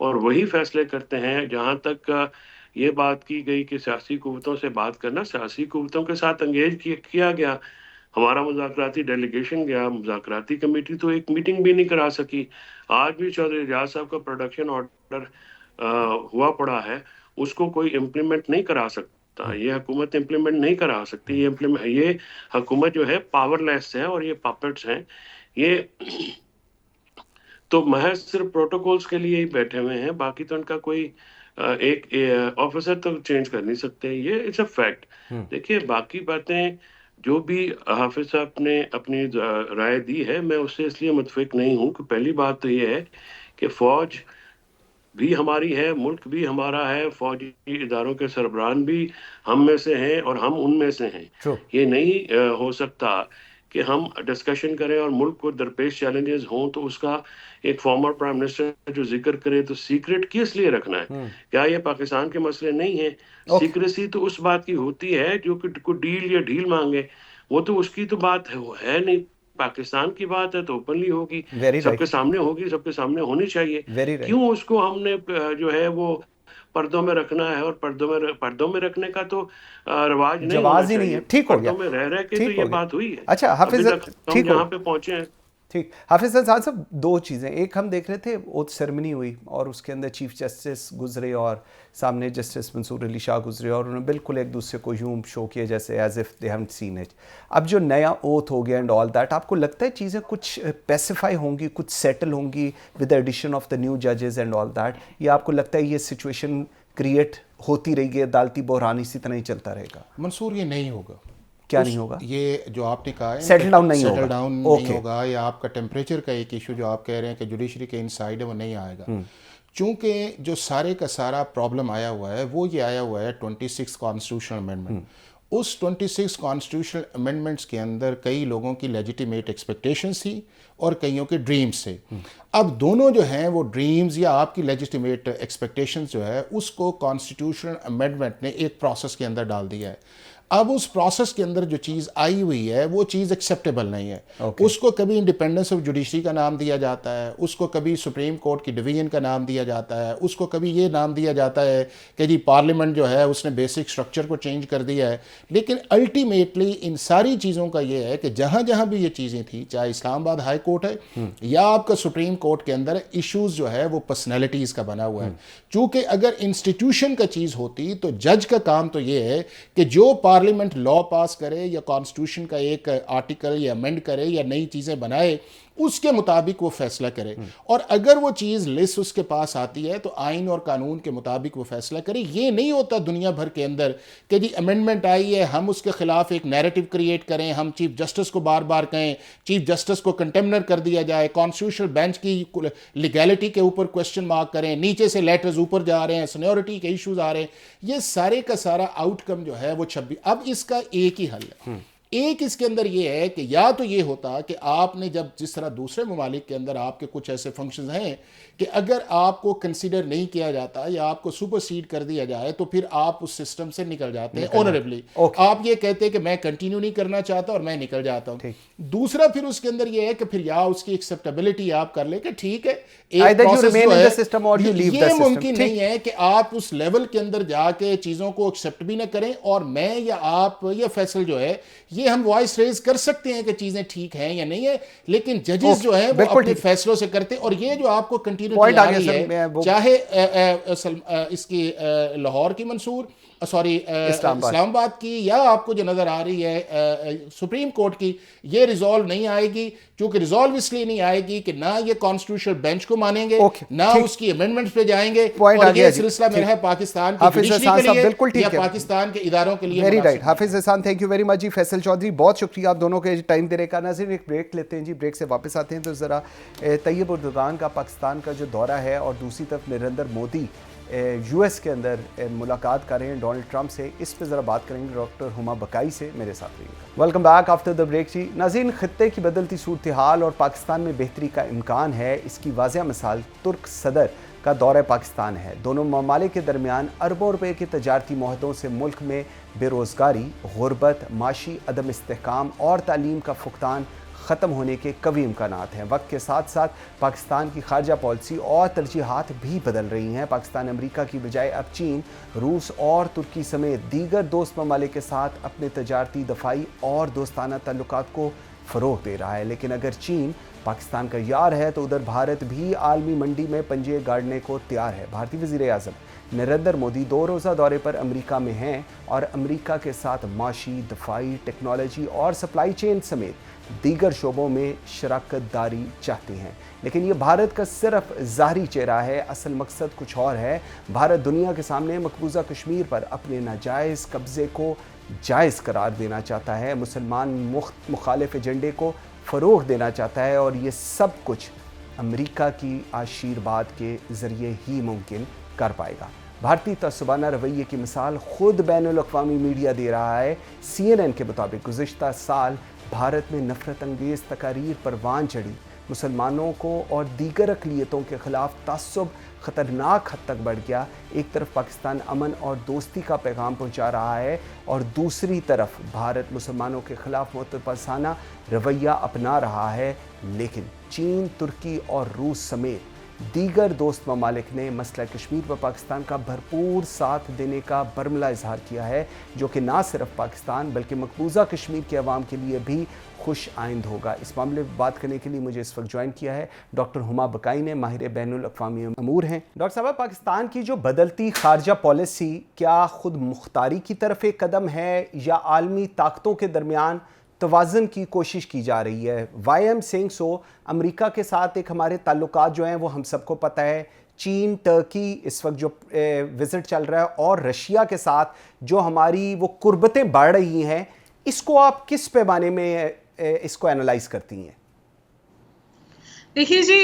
और वही फैसले करते हैं। जहाँ तक ये बात की गई कि सियासी कुव्वतों से बात करना, सियासी कुव्वतों के साथ एंगेज किया गया। हमारा मुज़ाकराती डेलीगेशन गया, मुज़ाकराती कमेटी तो एक मीटिंग भी नहीं करा सकी। आज भी चौधरी एजाज साहब का प्रोडक्शन ऑर्डर हुआ पड़ा है, उसको कोई इम्प्लीमेंट नहीं करा सकता। ये हुकूमत इम्प्लीमेंट नहीं करा सकती। ये हुकूमत जो है पावरलेस है और ये पपेट्स हैं। ये तो महज सिर्फ प्रोटोकॉल्स के लिए ही बैठे हुए हैं, बाकी तो उनका कोई एक ऑफिसर तो चेंज कर नहीं सकते। ये इट्स अ फैक्ट। देखिए बाकी बातें जो भी हाफिज साहब ने अपनी राय दी है, मैं उससे इसलिए मुतफिक नहीं हूँ कि पहली बात तो ये है कि फौज भी हमारी है, मुल्क भी हमारा है, फौजी इदारों के सरबराहान भी हम में से हैं और हम उनमें से हैं। ये नहीं हो सकता कि हम डिस्कशन करें और मुल्क को दरपेश चैलेंजेस हों तो उसका एक फॉर्मर प्राइम मिनिस्टर जो जिक्र करे तो सीक्रेट किस लिए रखना है? क्या ये पाकिस्तान के मसले नहीं है? सीक्रेसी तो उस बात की होती है जो कि कोई डील या ढील मांगे, वो तो उसकी तो बात है, वो है नहीं। पाकिस्तान की बात है तो ओपनली होगी, सबके सामने होगी, सबके सामने होनी चाहिए। क्यों उसको हमने जो है वो पर्दों में रखना है? और पर्दों में रखने का तो रिवाज नहीं होना चाहिए। ठीक हो गया, पर्दों में रह के तो ये बात हुई है। अच्छा हाफिज, ठीक यहाँ पे पहुंचे हैं। ठीक, हाफिज अहसान साहब, दो चीज़ें। एक हम देख रहे थे ओथ सेरेमनी हुई और उसके अंदर चीफ जस्टिस गुजरे और सामने जस्टिस मंसूर अली शाह गुजरे और उन्होंने बिल्कुल एक दूसरे को यूं शो किया जैसे as if they haven't seen it. अब जो नया ओथ हो गया एंड ऑल दैट, आपको लगता है चीज़ें कुछ पेसिफाई होंगी, कुछ सेटल होंगी with the addition of the new जजेस एंड ऑल दैट, या आपको लगता है ये सिचुएशन क्रिएट होती रहेगी, अदालती बहरान इसी तरह ही चलता रहेगा? मंसूर, ये नहीं होगा। क्या नहीं होगा? ये जो आपने कहा है सेटल डाउन नहीं होगा, या आपका टेम्परेचर का एक इशू जो आप कह रहे हैं कि जुडिशरी के इनसाइड है वो नहीं आएगा। चूंकि जो सारे का सारा प्रॉब्लम आया हुआ है वो ये आया हुआ है 26 कॉन्स्टिट्यूशनल अमेंडमेंट। उस 26 कॉन्स्टिट्यूशनल अमेंडमेंट्स के अंदर कई लोगों की लेजिटिमेट एक्सपेक्टेशंस थी और कईयों के ड्रीम्स थे। अब दोनों जो हैं वो ड्रीम्स या आपकी लेजिटिमेट एक्सपेक्टेशंस जो है उसको कॉन्स्टिट्यूशनल अमेंडमेंट ने एक प्रोसेस के अंदर डाल दिया है। अब उस प्रोसेस के अंदर जो चीज़ आई हुई है वो चीज़ एक्सेप्टेबल नहीं है। उसको कभी इंडिपेंडेंस ऑफ जुडिशरी का नाम दिया जाता है, उसको कभी सुप्रीम कोर्ट की डिवीजन का नाम दिया जाता है, उसको कभी ये नाम दिया जाता है कि जी पार्लियामेंट जो है उसने बेसिक स्ट्रक्चर को चेंज कर दिया है। लेकिन अल्टीमेटली इन सारी चीज़ों का ये है कि जहाँ जहाँ भी ये चीज़ें थी, चाहे इस्लामाबाद हाई कोर्ट है या आपका सुप्रीम कोर्ट के अंदर, इशूज़ जो है वो पर्सनैलिटीज़ का बना हुआ है। चूँकि अगर इंस्टीट्यूशन का चीज़ होती तो जज का काम तो ये है कि जो पार्लियामेंट लॉ पास करे या कॉन्स्टिट्यूशन का एक आर्टिकल या अमेंड करे या नई चीज़ें बनाए, उसके मुताबिक वो फैसला करे। और अगर वो चीज़ लिस्ट उसके पास आती है तो आइन और कानून के मुताबिक वो फैसला करे। ये नहीं होता दुनिया भर के अंदर कि जी अमेंडमेंट आई है, हम उसके खिलाफ एक नैरेटिव क्रिएट करें, हम चीफ जस्टिस को बार बार कहें, चीफ जस्टिस को कंटेम्नर कर दिया जाए, कॉन्स्टिट्यूशनल बेंच की लीगैलिटी के ऊपर क्वेश्चन मार्क करें, नीचे से लेटर्स ऊपर जा रहे हैं, सीनियरिटी के इशूज़ आ रहे हैं। ये सारे का सारा आउटकम जो है वो 26। अब इसका एक ही हल है। एक इसके अंदर ये है कि या तो ये होता कि आपने जब जिस तरह दूसरे ममालिक के अंदर आपके कुछ ऐसे फंक्शंस हैं कि अगर आपको कंसीडर नहीं किया जाता या आपको सुपरसीड कर दिया जाए तो फिर आप उस सिस्टम से निकल जाते हैं ऑनरेबली। आप ये कहते हैं कि मैं कंटिन्यू नहीं करना चाहता और मैं निकल जाता हूं। दूसरा फिर उसके अंदर ये है कि फिर या उसकी एक्सेप्टेबिलिटी आप कर ले कि ठीक है, एक प्रोसेस जो है ये मुमकिन नहीं है कि आप उस लेवल के अंदर जाके चीजों को एक्सेप्ट भी ना करें और मैं या आप या फैसल जो है ये हम वॉइस रेज कर सकते हैं कि चीजें ठीक हैं या नहीं है, लेकिन जजेस जो है वो अपने फैसलों से करते हैं। और ये जो आपको कंटिन्यूटी आ रही है, चाहे इसकी लाहौर की मंसूर सॉरी इस्लामाबाद की या आपको जो नजर आ रही है सुप्रीम कोर्ट की, ये रिजॉल्व नहीं आएगी। क्योंकि रिजॉल्व इसलिए नहीं आएगी कि ना ये कॉन्स्टिट्यूशनल बेंच को मानेंगे, ना उसकी अमेंडमेंट्स पे जाएंगे। और ये सिलसिला में है पाकिस्तान की जुडिशरी के लिए या पाकिस्तान के इदारों के लिए। Very right Hafiz Ahsan, thank you very much ji. Faisal Chaudhry, बहुत शुक्रिया आप दोनों के टाइम देने का। नाज़रीन एक ब्रेक लेते हैं जी, ब्रेक से वापस आते हैं तो ज़रा तैयब उर्दुगान का पाकिस्तान का जो दौरा है और दूसरी तरफ नरेंद्र मोदी यूएस के अंदर मुलाकात कर रहे हैं डोनाल्ड ट्रंप से, इस पे ज़रा बात करेंगे डॉक्टर हुमा बकाई से। मेरे साथ रहिएगा। Welcome back after the break ji. नाज़रीन, खित्ते की बदलती सूरत हाल और पाकिस्तान में बेहतरी का इम्कान है, इसकी वाज़ह मिसाल तुर्क सदर का दौरा पाकिस्तान है। दोनों ममालिक के दरमियान अरबों रुपए के तजारती मुआहदों से मुल्क में बेरोज़गारी, गुर्बत, माशी अदम इस्तेहकाम और तालीम का फुकदान ख़त्म होने के कवी इम्कानात हैं। वक्त के साथ साथ पाकिस्तान की खारजा पॉलिसी और तरजीहात भी बदल रही हैं। पाकिस्तान अमेरिका की बजाय अब चीन, रूस और तुर्की समेत दीगर दोस्त ममालिक के साथ अपने तजारती, दफाई और दोस्ताना ताल्लुकात को फ़रोग़ दे रहा है। लेकिन अगर चीन पाकिस्तान का यार है तो उधर भारत भी आलमी मंडी में पंजे गाड़ने को तैयार है। भारतीय वज़ीर आज़म नरेंद्र मोदी 2 रोज़ा दौरे पर अमेरिका में हैं और अमेरिका के साथ माशी, दफाई, टेक्नोलॉजी और सप्लाई चेन समेत दीगर शोबों में शराकत दारी चाहती हैं। लेकिन ये भारत का सिर्फ ज़ाहरी चेहरा है, असल मकसद कुछ और है। भारत दुनिया के सामने मकबूजा कश्मीर पर अपने नाजायज़ कब्ज़े को जायज़ करार देना चाहता है, मुसलमान मुखालिफ एजेंडे को फ़रोग़ देना चाहता है और ये सब कुछ अमेरिका की आशीर्वाद के ज़रिए ही मुमकिन कर पाएगा। भारतीय तस्सुबाना रवैये की मिसाल खुद बैनुल-अक़वामी मीडिया दे रहा है। CNN के मुताबिक गुज़िश्ता साल भारत में नफ़रत अंगेज़ तकारीर परवान चढ़ी। मुसलमानों को और दीगर अक़लियतों के ख़िलाफ़ तअस्सुब ख़तरनाक हद तक बढ़ गया। एक तरफ पाकिस्तान अमन और दोस्ती का पैगाम पहुंचा रहा है और दूसरी तरफ भारत मुसलमानों के ख़िलाफ़ मुतपरसाना रवैया अपना रहा है। लेकिन चीन, तुर्की और रूस समेत दीगर दोस्त ममालिक ने मसला कश्मीर व पाकिस्तान का भरपूर साथ देने का बरमला इजहार किया है, जो कि ना सिर्फ पाकिस्तान बल्कि मकबूजा कश्मीर के अवाम के लिए भी खुश आइंद होगा। इस मामले में बात करने के लिए मुझे इस वक्त ज्वाइन किया है डॉक्टर हुमा बकाई ने, माहिर बैनुल-अक़वामी अमूर हैं। डॉक्टर साहब, पाकिस्तान की जो बदलती खारजा पॉलिसी क्या खुद मुख्तारी की तरफ एक कदम है या आलमी ताकतों के दरमियान तवाज़ुन की कोशिश की जा रही है? Why am saying so, America के साथ एक हमारे ताल्लुकात जो हैं वो हम सबको पता है। चीन, टर्की इस वक्त जो विज़िट चल रहा है और रशिया के साथ जो हमारी वो कुर्बतें बढ़ रही हैं, इसको आप किस पैमाने में इसको एनालाइज करती हैं? देखिए जी,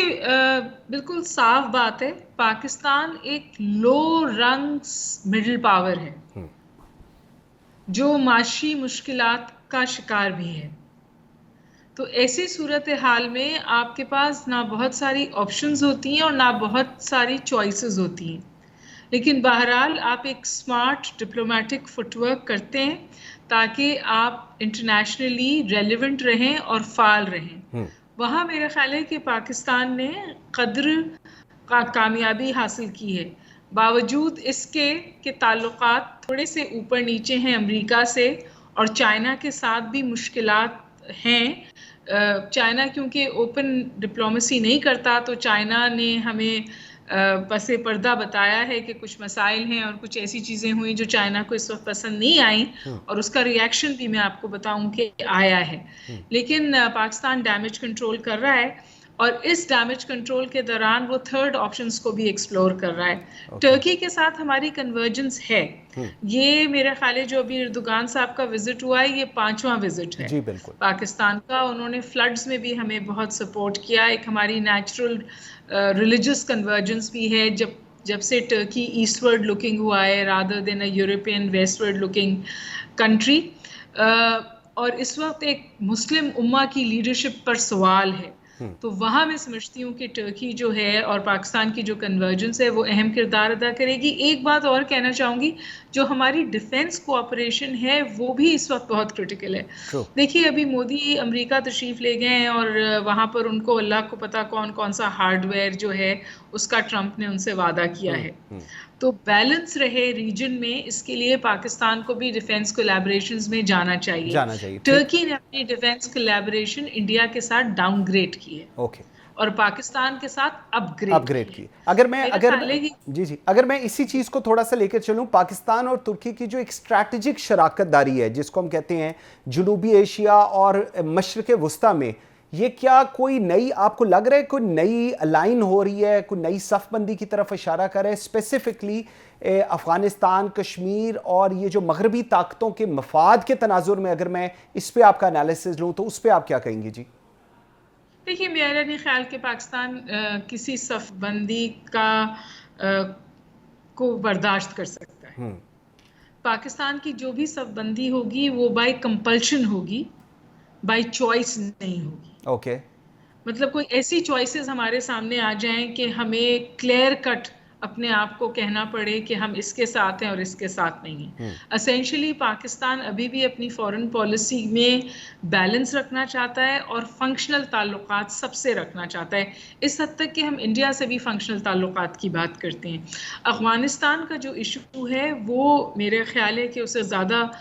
बिल्कुल साफ बात है, पाकिस्तान एक लो रंग मिडिल पावर है जो माशी मुश्किलात का शिकार भी है। तो ऐसी सूरत हाल में आपके पास ना बहुत सारी ऑप्शंस होती हैं और ना बहुत सारी चॉइसेस होती हैं, लेकिन बहरहाल आप एक स्मार्ट डिप्लोमेटिक फुटवर्क करते हैं ताकि आप इंटरनेशनली रेलेवेंट रहें और फाल रहें। वहाँ मेरा ख्याल है कि पाकिस्तान ने कद्र का कामयाबी हासिल की है, बावजूद इसके कि ताल्लुकात थोड़े से ऊपर नीचे हैं अमेरिका से और चाइना के साथ भी मुश्किलात हैं। चाइना क्योंकि ओपन डिप्लोमेसी नहीं करता, तो चाइना ने हमें पसे पर्दा बताया है कि कुछ मसाइल हैं और कुछ ऐसी चीज़ें हुई जो चाइना को इस वक्त पसंद नहीं आई और उसका रिएक्शन भी मैं आपको बताऊं कि आया है। लेकिन पाकिस्तान डैमेज कंट्रोल कर रहा है और इस डैमेज कंट्रोल के दौरान वो थर्ड ऑप्शंस को भी एक्सप्लोर कर रहा है। टर्की के साथ हमारी कन्वर्जेंस है। ये मेरा ख्याल है जो अभी एर्दोगान साहब का विजिट हुआ है, ये 5वां विजिट है जी, बिल्कुल। पाकिस्तान का। उन्होंने फ्लड्स में भी हमें बहुत सपोर्ट किया। एक हमारी नेचुरल रिलीजियस कन्वर्जेंस भी है जब से टर्की ईस्टवर्ड लुकिंग हुआ है rather than a European westward looking country. और इस वक्त एक मुस्लिम उम्मा की लीडरशिप पर सवाल है, तो वहाँ मैं समझती हूँ कि टर्की जो है और पाकिस्तान की जो कन्वर्जेंस है वो अहम किरदार अदा करेगी। एक बात और कहना चाहूँगी, जो हमारी डिफेंस कोऑपरेशन है वो भी इस वक्त बहुत क्रिटिकल है। देखिए, अभी मोदी अमेरिका तशरीफ ले गए हैं और वहाँ पर उनको अल्लाह को पता कौन कौन सा हार्डवेयर जो है उसका ट्रंप ने उनसे वादा किया है। तो बैलेंस रहे रीजन में, इसके लिए पाकिस्तान को भी डिफेंस कोलैबोरेशंस में जाना चाहिए। टर्की ने अपनी डिफेंस कोलैबोरेशन इंडिया के साथ डाउनग्रेड की है और पाकिस्तान के साथ अपग्रेड की। अगर मैं इसी चीज़ को थोड़ा सा लेकर चलूं, पाकिस्तान और तुर्की की जो एक स्ट्रैटेजिक शराकत दारी है जिसको हम कहते हैं जनूबी एशिया और मशरिक़ वस्ता में, ये क्या कोई नई, आपको लग रहा है कोई नई अलाइन हो रही है, कोई नई सफ़बंदी की तरफ इशारा कर रहे हैं, स्पेसिफिकली अफ़गानिस्तान, कश्मीर और ये जो मगरबी ताकतों के मफाद के तनाजुर में? अगर मैं इस पे आपका एनालिसिस लूँ तो उस पर आप क्या कहेंगे जी? देखिए, मेरा नहीं ख्याल कि पाकिस्तान किसी सफ़बंदी का को बर्दाश्त कर सकता है। पाकिस्तान की जो भी सफ़बंदी होगी वो बाय कंपल्शन होगी, बाय चॉइस नहीं होगी। मतलब कोई ऐसी चॉइसेस हमारे सामने आ जाएं कि हमें क्लियर कट अपने आप को कहना पड़े कि हम इसके साथ हैं और इसके साथ नहीं हैं। एसेंशियली पाकिस्तान अभी भी अपनी फॉरेन पॉलिसी में बैलेंस रखना चाहता है और फंक्शनल ताल्लुकात सबसे रखना चाहता है, इस हद तक कि हम इंडिया से भी फंक्शनल ताल्लुकात की बात करते हैं। अफगानिस्तान का जो इशू है वो मेरे ख्याल है कि उसे ज़्यादा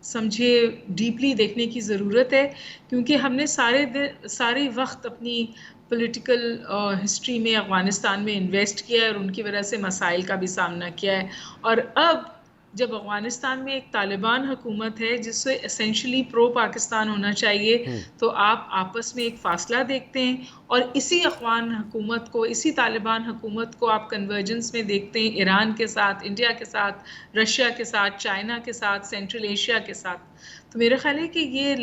समझे डीपली देखने की ज़रूरत है, क्योंकि हमने सारे वक्त अपनी पॉलिटिकल हिस्ट्री में अफ़गानिस्तान में इन्वेस्ट किया है और उनकी वजह से मसाइल का भी सामना किया है। और अब जब अफ़गानिस्तान में एक तालिबान हुकूमत है जिससे एसेंशली प्रो पाकिस्तान होना चाहिए, तो आप आपस में एक फासला देखते हैं और इसी अफ़गान हुकूमत को, इसी तालिबान हुकूमत को आप कन्वर्जेंस में देखते हैं ईरान के साथ, इंडिया के साथ, रशिया के साथ, चाइना के साथ, सेंट्रल एशिया के साथ। तो मेरा ख्याल है कि ये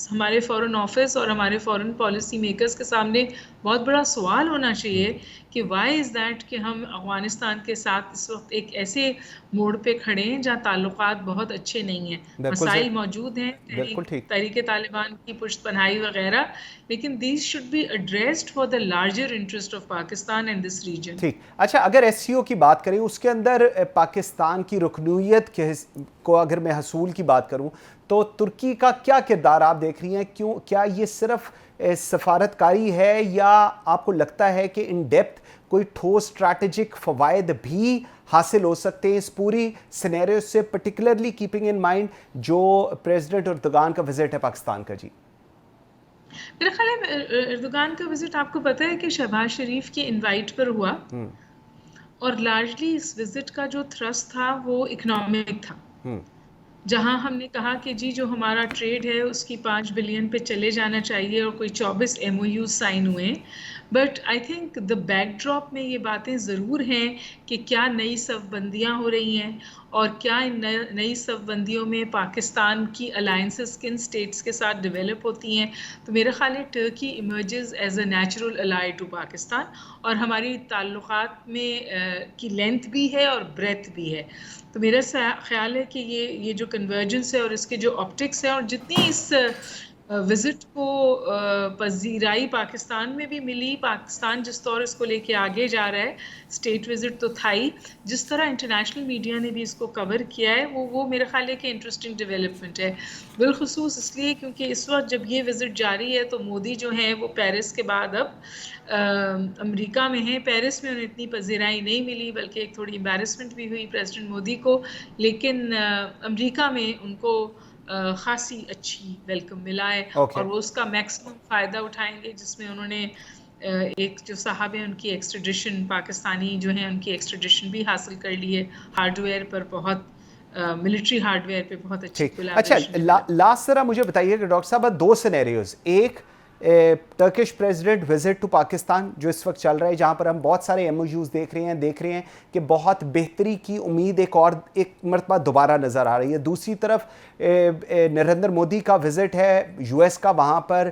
हमारे फॉरेन ऑफिस और हमारे फॉरेन पॉलिसी मेकर्स के सामने बहुत बड़ा सवाल होना चाहिए कि वाई इज़ दैट कि हम अफ़गानिस्तान के साथ इस वक्त एक ऐसे मोड़ पे खड़े हैं जहाँ ताल्लुकात बहुत अच्छे नहीं हैं, मसाइल मौजूद हैं, तहरीक तालिबान की पुष्टपनाही वगैरह, लेकिन these should be addressed for the larger interest of Pakistan and this region. ठीक, अच्छा, अगर एससीओ की बात करें उसके अंदर पाकिस्तान की रुकनीयत को अगर मैं हसूल की बात करूं तो तुर्की का क्या किरदार आप देख रही हैं? क्या ये सिर्फ सफारतकारी है या आपको लगता है कि इन डेप्थ कोई ठोस स्ट्रैटेजिक फ़वायद भी हासिल हो सकते हैं इस पूरी सिनेरियो से, पर्टिकुलरली कीपिंग इन माइंड जो प्रेसिडेंट एर्दोगान का विजिट है पाकिस्तान का? जी, मेरा ख्याल है एर्दोगान का विजिट आपको पता है कि शहबाज शरीफ के इनवाइट पर हुआ और लार्जली इस विजिट का जो थ्रस्ट था वो इकोनॉमिक था, जहां हमने कहा कि जी जो हमारा ट्रेड है उसकी 5 बिलियन पे चले जाना चाहिए और कोई 24 MOU साइन हुए। But I think the backdrop में ये बातें ज़रूर हैं कि क्या नई सफ़बंदियाँ हो रही हैं और क्या इन नई सफ़बंदियों में पाकिस्तान की अलाइंसेस किन स्टेट्स के साथ डेवलप होती हैं। तो मेरा ख्याल है Turkey emerges as a natural ally to Pakistan और हमारी ताल्लुकात में की लेंथ भी है और ब्रेथ भी है। तो मेरा ख्याल है कि ये जो कन्वर्जेंस है और इसके जो ऑप्टिक्स है और जितनी इस विजिट को पजीराई पाकिस्तान में भी मिली, पाकिस्तान जिस तौर इसको लेके आगे जा रहा है, स्टेट विजिट तो था ही, जिस तरह इंटरनेशनल मीडिया ने भी इसको कवर किया है वो मेरा ख्याल है कि इंटरेस्टिंग डेवलपमेंट है, बिलखुसूस इसलिए क्योंकि इस वक्त जब ये विजिट जारी है तो मोदी जो हैं वो पेरिस के बाद अब अमेरिका में हैं। पेरिस में उन्हें इतनी पजीराई नहीं मिली बल्कि एक थोड़ी एम्बैरेसमेंट भी हुई प्रेसिडेंट मोदी को, लेकिन अमेरिका में उनको खासी अच्छी वेलकम मिला है और वो उसका मैक्सिमम फ़ायदा उठाएंगे, जिसमें उन्होंने एक जो साहब हैं उनकी एक्सट्रेडिशन, पाकिस्तानी जो हैं उनकी एक्सट्रेडिशन भी हासिल कर ली है, हार्डवेयर पर बहुत मिलिट्री हार्डवेयर पे बहुत अच्छी कोलैबोरेशन। अच्छा, लास्ट जरा मुझे बताइए कि डॉक्टर साहब दो सिनेरियोज, एक Turkish president visit to Pakistan जो इस वक्त चल रहा है जहाँ पर हम बहुत सारे MOUs देख रहे हैं कि बहुत बेहतरी की उम्मीद एक मरतबा दोबारा नज़र आ रही है। दूसरी तरफ नरेंद्र मोदी का विजिट है US का, वहाँ पर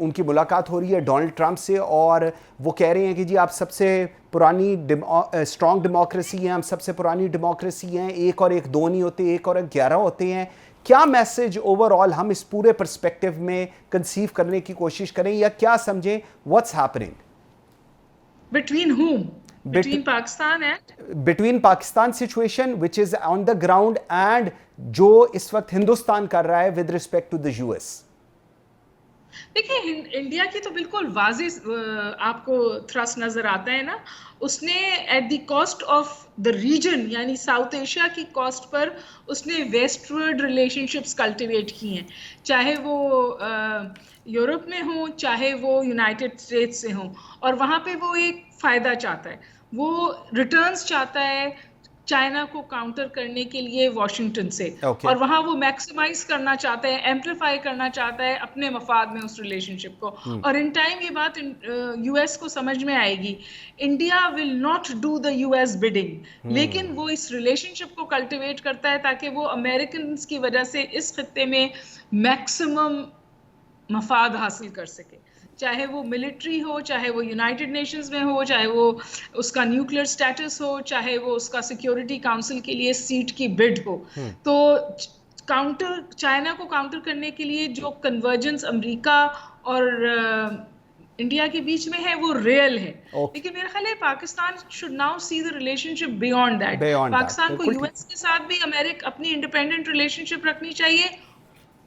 उनकी मुलाकात हो रही है डोनाल्ड ट्रंप से और वो कह रहे हैं कि जी आप सबसे पुरानी स्ट्रॉन्ग डेमोक्रेसी हैं, हम सबसे पुरानी डेमोक्रेसी हैं, 1 और 1 2 नहीं होते, 1 और 1 11 होते हैं। क्या मैसेज ओवरऑल हम इस पूरे पर्सपेक्टिव में कंसीव करने की कोशिश करें या क्या समझें? What's happening between whom? Between Pakistan and between Pakistan situation which is on the ground and जो इस वक्त हिंदुस्तान कर रहा है with respect to the US। देखिए इंडिया की तो बिल्कुल वाज़ेह आपको थ्रस्ट नजर आता है ना, उसने at the cost of the region यानी साउथ एशिया की कॉस्ट पर उसने वेस्टवर्ड रिलेशनशिप्स कल्टिवेट की हैं, चाहे वो यूरोप में हो चाहे वो यूनाइटेड स्टेट्स से हो, और वहाँ पे वो एक फ़ायदा चाहता है, वो रिटर्न्स चाहता है चाइना को काउंटर करने के लिए वॉशिंगटन से, और वहाँ वो मैक्सिमाइज करना चाहता है, एम्प्लीफाई करना चाहता है अपने मफाद में उस रिलेशनशिप को। और इन टाइम ये बात US को समझ में आएगी, India will not do the US bidding, लेकिन वो इस रिलेशनशिप को कल्टिवेट करता है ताकि वो अमेरिकन की वजह से इस खत्ते में मैक्सिमम मफाद हासिल कर सके, चाहे वो मिलिट्री हो, चाहे वो यूनाइटेड नेशंस में हो, चाहे वो उसका न्यूक्लियर स्टेटस हो, चाहे वो उसका सिक्योरिटी काउंसिल के लिए सीट की बिड हो। तो चाइना को काउंटर करने के लिए जो कन्वर्जेंस अमेरिका और इंडिया के बीच में है वो रियल है। Okay. लेकिन मेरा ख्याल है Pakistan should now see the relationship beyond that. Beyond that, Pakistan को बिल्कुल यूएस के साथ भी अमेरिका अपनी इंडिपेंडेंट रिलेशनशिप रखनी चाहिए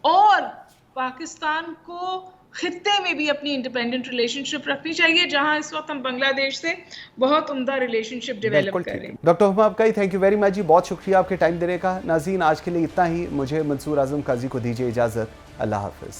और पाकिस्तान को खित्ते में भी अपनी इंडिपेंडेंट रिलेशनशिप रखनी चाहिए, जहां इस वक्त हम बांग्लादेश से बहुत उम्दा रिलेशनशिप डेवलप बिल्कुल कर ठीक रहे है। हैं। डॉक्टर हुमा आपका ही थैंक यू वेरी मच जी, बहुत शुक्रिया आपके टाइम देने का। नाज़रीन आज के लिए इतना ही, मुझे मंसूर आजम काजी को दीजिए इजाज़त। अल्लाह हाफिज़।